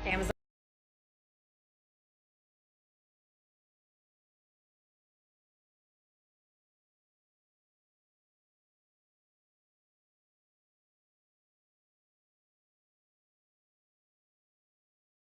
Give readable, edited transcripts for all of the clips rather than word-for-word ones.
Amazon.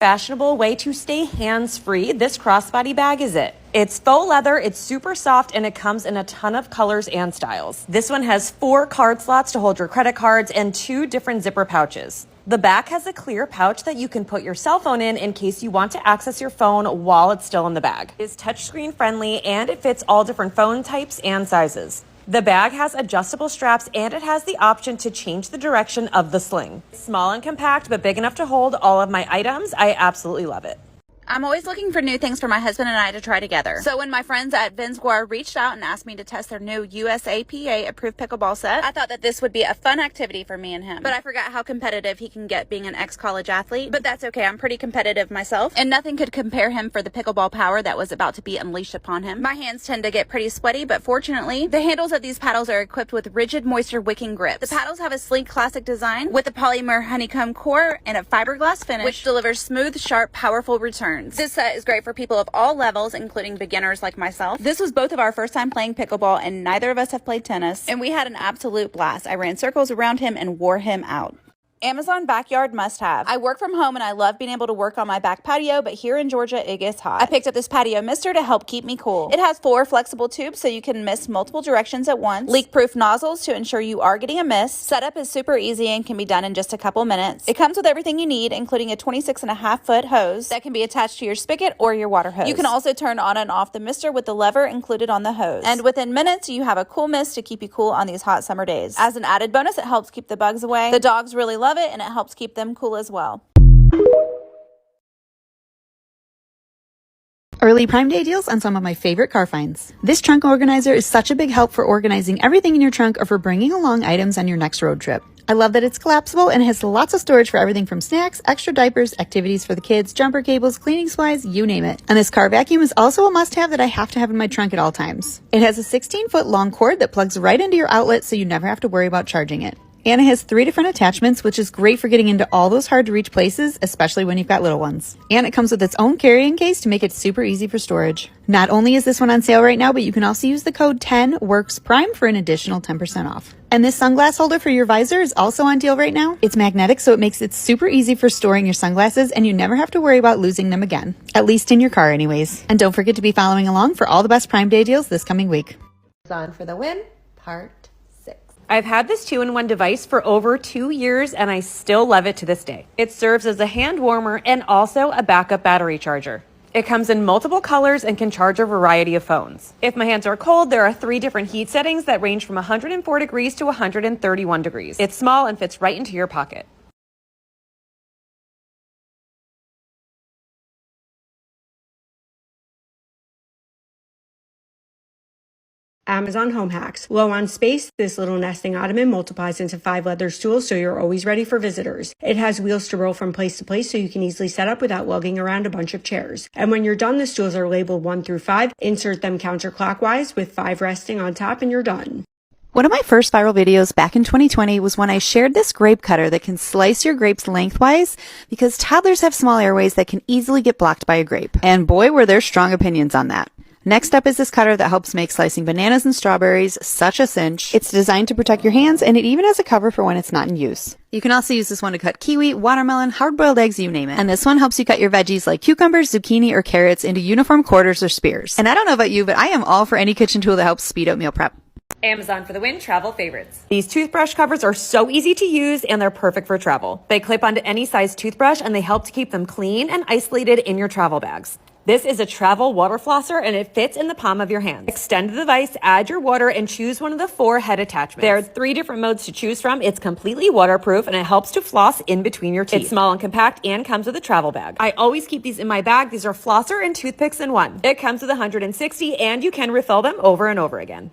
Fashionable way to stay hands-free, this crossbody bag is it. It's faux leather, it's super soft, and it comes in a ton of colors and styles. This one has 4 card slots to hold your credit cards and 2 different zipper pouches. The back has a clear pouch that you can put your cell phone in case you want to access your phone while it's still in the bag. It is touchscreen friendly and it fits all different phone types and sizes. The bag has adjustable straps and it has the option to change the direction of the sling. Small and compact, but big enough to hold all of my items. I absolutely love it. I'm always looking for new things for my husband and I to try together. So when my friends at Vinzguar reached out and asked me to test their new USAPA approved pickleball set, I thought that this would be a fun activity for me and him. But I forgot how competitive he can get being an ex-college athlete. But that's okay, I'm pretty competitive myself. And nothing could compare him for the pickleball power that was about to be unleashed upon him. My hands tend to get pretty sweaty, but fortunately, the handles of these paddles are equipped with rigid moisture wicking grips. The paddles have a sleek classic design with a polymer honeycomb core and a fiberglass finish, which delivers smooth, sharp, powerful returns. This set is great for people of all levels, including beginners like myself. This was both of our first time playing pickleball, and neither of us have played tennis, and we had an absolute blast. I ran circles around him and wore him out. Amazon backyard must-have. I work from home and I love being able to work on my back patio, but here in Georgia, it gets hot. I picked up this patio mister to help keep me cool. It has 4 flexible tubes so you can mist multiple directions at once, leak-proof nozzles to ensure you are getting a mist. Setup is super easy and can be done in just a couple minutes. It comes with everything you need, including a 26.5-foot hose that can be attached to your spigot or your water hose. You can also turn on and off the mister with the lever included on the hose. And within minutes, you have a cool mist to keep you cool on these hot summer days. As an added bonus, it helps keep the bugs away. The dogs really love it, and it helps keep them cool as well. Early Prime Day deals on some of my favorite car finds. This trunk organizer is such a big help for organizing everything in your trunk or for bringing along items on your next road trip. I love that it's collapsible and it has lots of storage for everything from snacks, extra diapers, activities for the kids, jumper cables, cleaning supplies, you name it. And this car vacuum is also a must-have that I have to have in my trunk at all times. It has a 16-foot long cord that plugs right into your outlet so you never have to worry about charging it. And it has 3 different attachments, which is great for getting into all those hard to reach places, especially when you've got little ones. And it comes with its own carrying case to make it super easy for storage. Not only is this one on sale right now, but you can also use the code 10WORKSPRIME for an additional 10% off. And this sunglass holder for your visor is also on deal right now. It's magnetic, so it makes it super easy for storing your sunglasses, and you never have to worry about losing them again. At least in your car anyways. And don't forget to be following along for all the best Prime Day deals this coming week. On for the win, part 6. I've had this 2-in-1 device for over 2 years and I still love it to this day. It serves as a hand warmer and also a backup battery charger. It comes in multiple colors and can charge a variety of phones. If my hands are cold, there are 3 different heat settings that range from 104 degrees to 131 degrees. It's small and fits right into your pocket. Amazon home hacks. Low on space, this little nesting ottoman multiplies into 5 leather stools so you're always ready for visitors. It has wheels to roll from place to place so you can easily set up without lugging around a bunch of chairs. And when you're done, the stools are labeled 1 through 5. Insert them counterclockwise with 5 resting on top and you're done. One of my first viral videos back in 2020 was when I shared this grape cutter that can slice your grapes lengthwise because toddlers have small airways that can easily get blocked by a grape. And boy, were there strong opinions on that. Next up is this cutter that helps make slicing bananas and strawberries such a cinch. It's designed to protect your hands, and it even has a cover for when it's not in use. You can also use this one to cut kiwi, watermelon, hard-boiled eggs, you name it. And this one helps you cut your veggies like cucumbers, zucchini, or carrots into uniform quarters or spears. And I don't know about you, but I am all for any kitchen tool that helps speed up meal prep. Amazon for the win, travel favorites. These toothbrush covers are so easy to use and they're perfect for travel. They clip onto any size toothbrush and they help to keep them clean and isolated in your travel bags. This is a travel water flosser and it fits in the palm of your hand. Extend the device, add your water, and choose one of the 4 head attachments. There are 3 different modes to choose from. It's completely waterproof and it helps to floss in between your teeth. It's small and compact and comes with a travel bag. I always keep these in my bag. These are flosser and toothpicks in one. It comes with 160 and you can refill them over and over again.